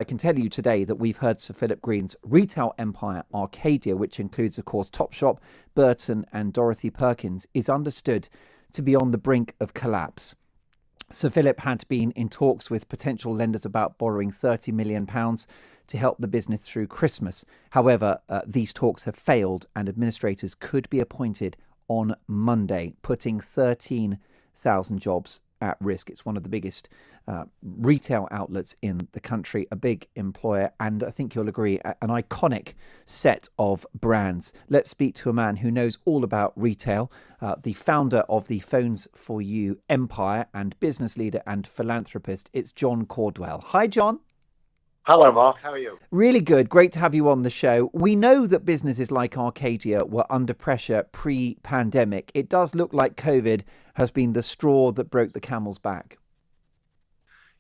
I can tell you today that we've heard Sir Philip Green's retail empire, Arcadia, which includes, of course, Topshop, Burton, and Dorothy Perkins, is understood to be on the brink of collapse. Sir Philip had been in talks with potential lenders about borrowing £30 million to help the business through Christmas. However, these talks have failed and administrators could be appointed on Monday, putting 13,000 jobs at risk. It's one of the biggest retail outlets in the country, a big employer, and I think you'll agree, an iconic set of brands. Let's speak to a man who knows all about retail, the founder of the Phones for You empire and business leader and philanthropist. It's John Caudwell. Hi, John. Hello, Mark. How are you? Really good. Great to have you on the show. We know that businesses like Arcadia were under pressure pre-pandemic. It does look like COVID has been the straw that broke the camel's back.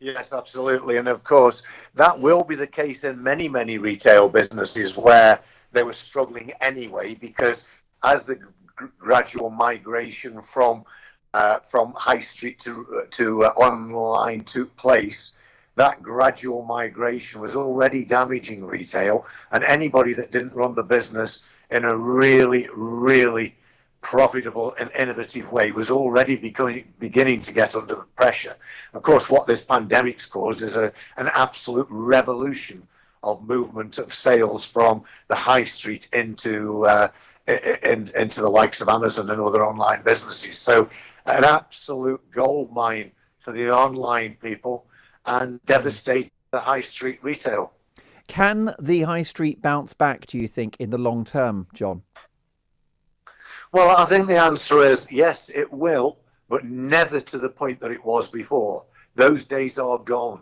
Yes, absolutely. And of course, that will be the case in many, many retail businesses where they were struggling anyway, because as the gradual migration from high street to online took place, that gradual migration was already damaging retail, and anybody that didn't run the business in a really, really profitable and innovative way was already beginning to get under pressure. Of course, what this pandemic's caused is an absolute revolution of movement of sales from the high street into the likes of Amazon and other online businesses. So an absolute gold mine for the online people, and devastate the high street retail. Can the high street bounce back, do you think, in the long term, John? Well, I think the answer is yes, it will, but never to the point that it was before. Those days are gone.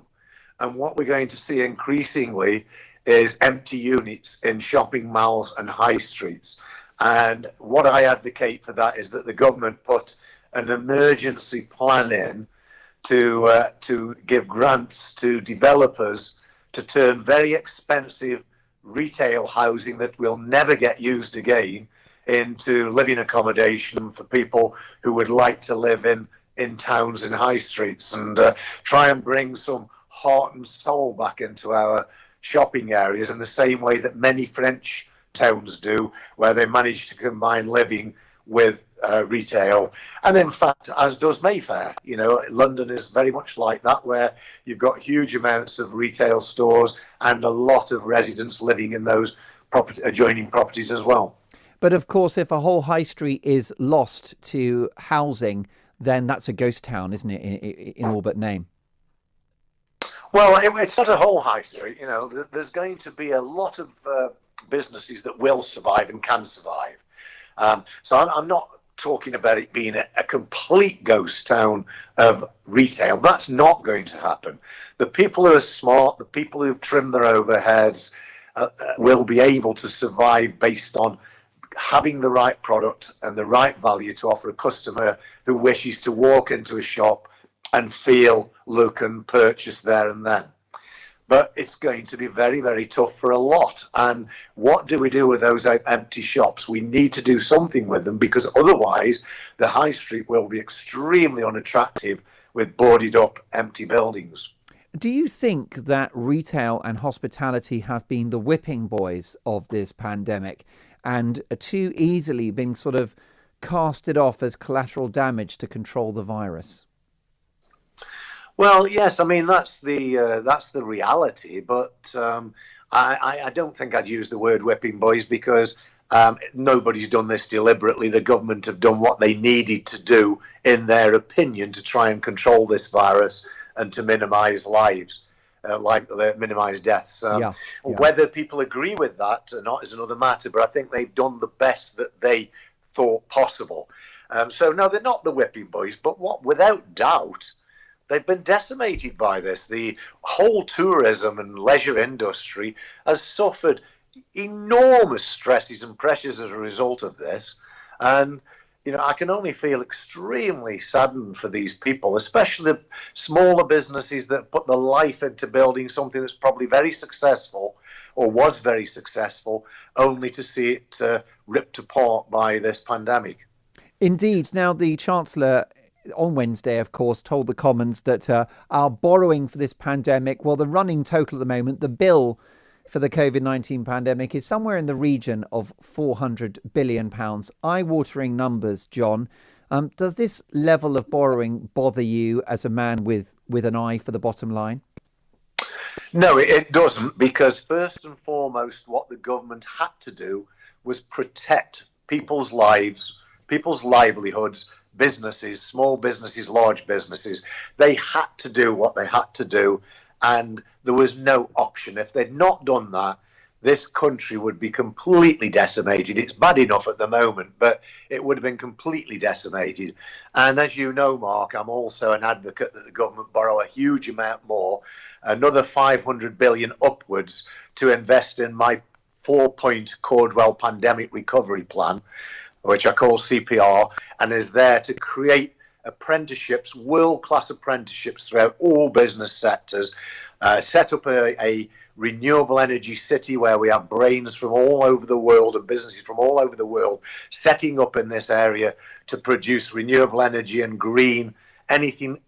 And what we're going to see increasingly is empty units in shopping malls and high streets. And what I advocate for that is that the government put an emergency plan in to give grants to developers to turn very expensive retail housing that will never get used again into living accommodation for people who would like to live in towns and high streets, and try and bring some heart and soul back into our shopping areas in the same way that many French towns do, where they manage to combine living with retail. And in fact, as does Mayfair. You know, London is very much like that, where you've got huge amounts of retail stores and a lot of residents living in those adjoining properties as well. But of course, if a whole high street is lost to housing, then that's a ghost town, isn't it, in all but name? Well, it's not a whole high street. You know, there's going to be a lot of businesses that will survive and can survive. So I'm not talking about it being a complete ghost town of retail. That's not going to happen. The people who are smart, the people who've trimmed their overheads, will be able to survive based on having the right product and the right value to offer a customer who wishes to walk into a shop and feel, look, and purchase there and then. But it's going to be very, very tough for a lot. And what do we do with those empty shops? We need to do something with them, because otherwise the high street will be extremely unattractive with boarded up empty buildings. Do you think that retail and hospitality have been the whipping boys of this pandemic and too easily been sort of casted off as collateral damage to control the virus? Well, yes, I mean that's the reality, but I don't think I'd use the word whipping boys, because nobody's done this deliberately. The government have done what they needed to do, in their opinion, to try and control this virus and to minimise lives, minimise deaths. Whether people agree with that or not is another matter, but I think they've done the best that they thought possible. So no, they're not the whipping boys, but without doubt, they've been decimated by this. The whole tourism and leisure industry has suffered enormous stresses and pressures as a result of this. And, you know, I can only feel extremely saddened for these people, especially the smaller businesses that put the life into building something that's probably very successful, or was very successful, only to see it ripped apart by this pandemic. Indeed. Now, the Chancellor on Wednesday, of course, told the Commons that our borrowing for this pandemic, well, the running total at the moment, the bill for the COVID-19 pandemic is somewhere in the region of £400 billion. Eye-watering numbers, John. Does this level of borrowing bother you as a man with an eye for the bottom line? No, it doesn't, because first and foremost, what the government had to do was protect people's lives, people's livelihoods, businesses, small businesses, large businesses. They had to do what they had to do, and there was no option. If they'd not done that, this country would be completely decimated. It's bad enough at the moment, but it would have been completely decimated. And as you know, Mark, I'm also an advocate that the government borrow a huge amount more, another 500 billion upwards, to invest in my 4-point Caudwell Pandemic Recovery Plan, which I call CPR, and is there to create apprenticeships, world-class apprenticeships throughout all business sectors, set up a renewable energy city where we have brains from all over the world and businesses from all over the world setting up in this area to produce renewable energy and green, anything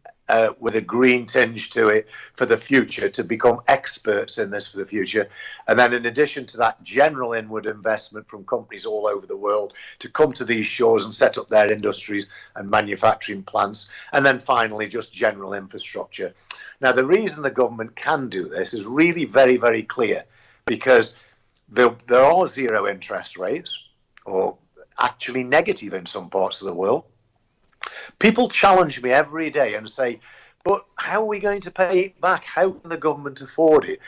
with a green tinge to it for the future, to become experts in this for the future. And then in addition to that, general inward investment from companies all over the world to come to these shores and set up their industries and manufacturing plants. And then finally, just general infrastructure. Now, the reason the government can do this is really very, very clear, because there are zero interest rates, or actually negative in some parts of the world. People challenge me every day and say, but how are we going to pay it back? How can the government afford it?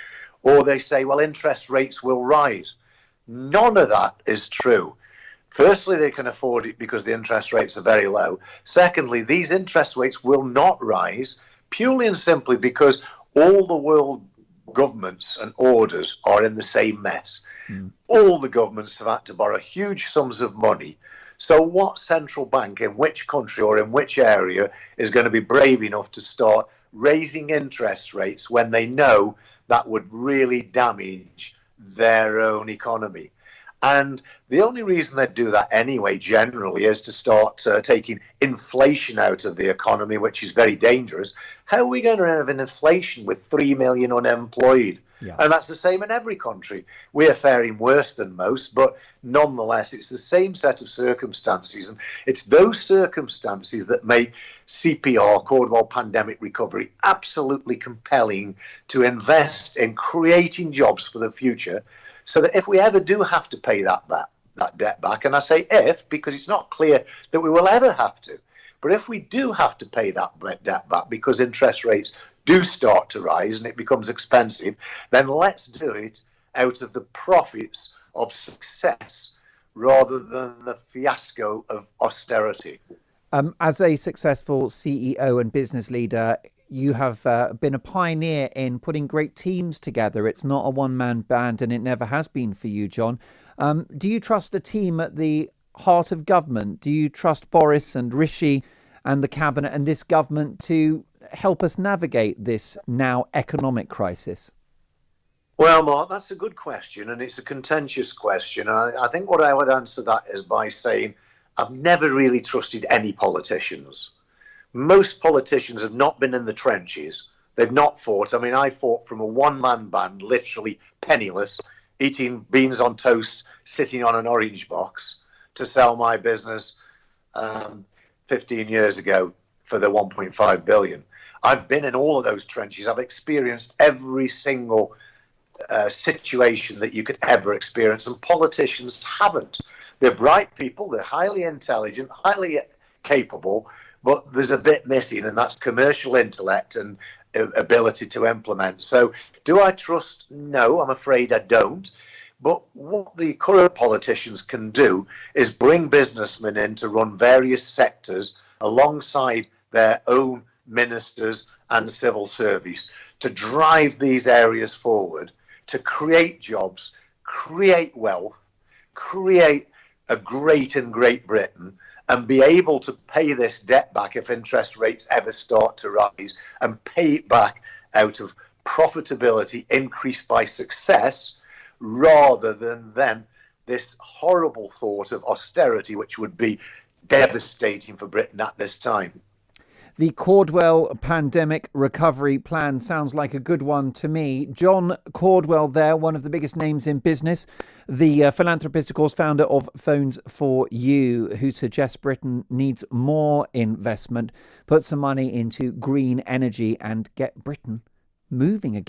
Or they say, well, interest rates will rise. None of that is true. Firstly, they can afford it because the interest rates are very low. Secondly, these interest rates will not rise purely and simply because all the world governments and orders are in the same mess. All the governments have had to borrow huge sums of money. So what central bank in which country or in which area is going to be brave enough to start raising interest rates when they know that would really damage their own economy? And the only reason they do that anyway, generally, is to start taking inflation out of the economy, which is very dangerous. How are we going to have an inflation with 3 million unemployed? Yeah. And that's the same in every country. We are faring worse than most, but nonetheless, it's the same set of circumstances. And it's those circumstances that make CPR, Caudwell Pandemic Recovery, absolutely compelling to invest in creating jobs for the future, so that if we ever do have to pay that debt back, and I say if, because it's not clear that we will ever have to, but if we do have to pay that debt back because interest rates do start to rise and it becomes expensive, then let's do it out of the profits of success rather than the fiasco of austerity. As a successful CEO and business leader, you have been a pioneer in putting great teams together. It's not a one-man band, and it never has been for you, John. Do you trust the team at the heart of government? Do you trust Boris and Rishi and the cabinet and this government to help us navigate this now economic crisis? Well, Mark, that's a good question, and it's a contentious question. I think what I would answer that is by saying I've never really trusted any politicians. Most politicians have not been in the trenches. They've not fought. I mean, I fought from a one-man band, literally penniless, eating beans on toast, sitting on an orange box to sell my business 15 years ago for the 1.5 billion. I've been in all of those trenches. I've experienced every single situation that you could ever experience, and politicians haven't. They're bright people, they're highly intelligent, highly capable, but there's a bit missing, and that's commercial intellect and ability to implement. So do I trust? No, I'm afraid I don't. But what the current politicians can do is bring businessmen in to run various sectors alongside their own ministers and civil service to drive these areas forward, to create jobs, create wealth, create a great in Great Britain, and be able to pay this debt back if interest rates ever start to rise, and pay it back out of profitability increased by success, rather than this horrible thought of austerity, which would be devastating for Britain at this time. The Caudwell Pandemic Recovery Plan sounds like a good one to me. John Caudwell there, one of the biggest names in business. The philanthropist, of course, founder of Phones for You, who suggests Britain needs more investment, put some money into green energy and get Britain moving again.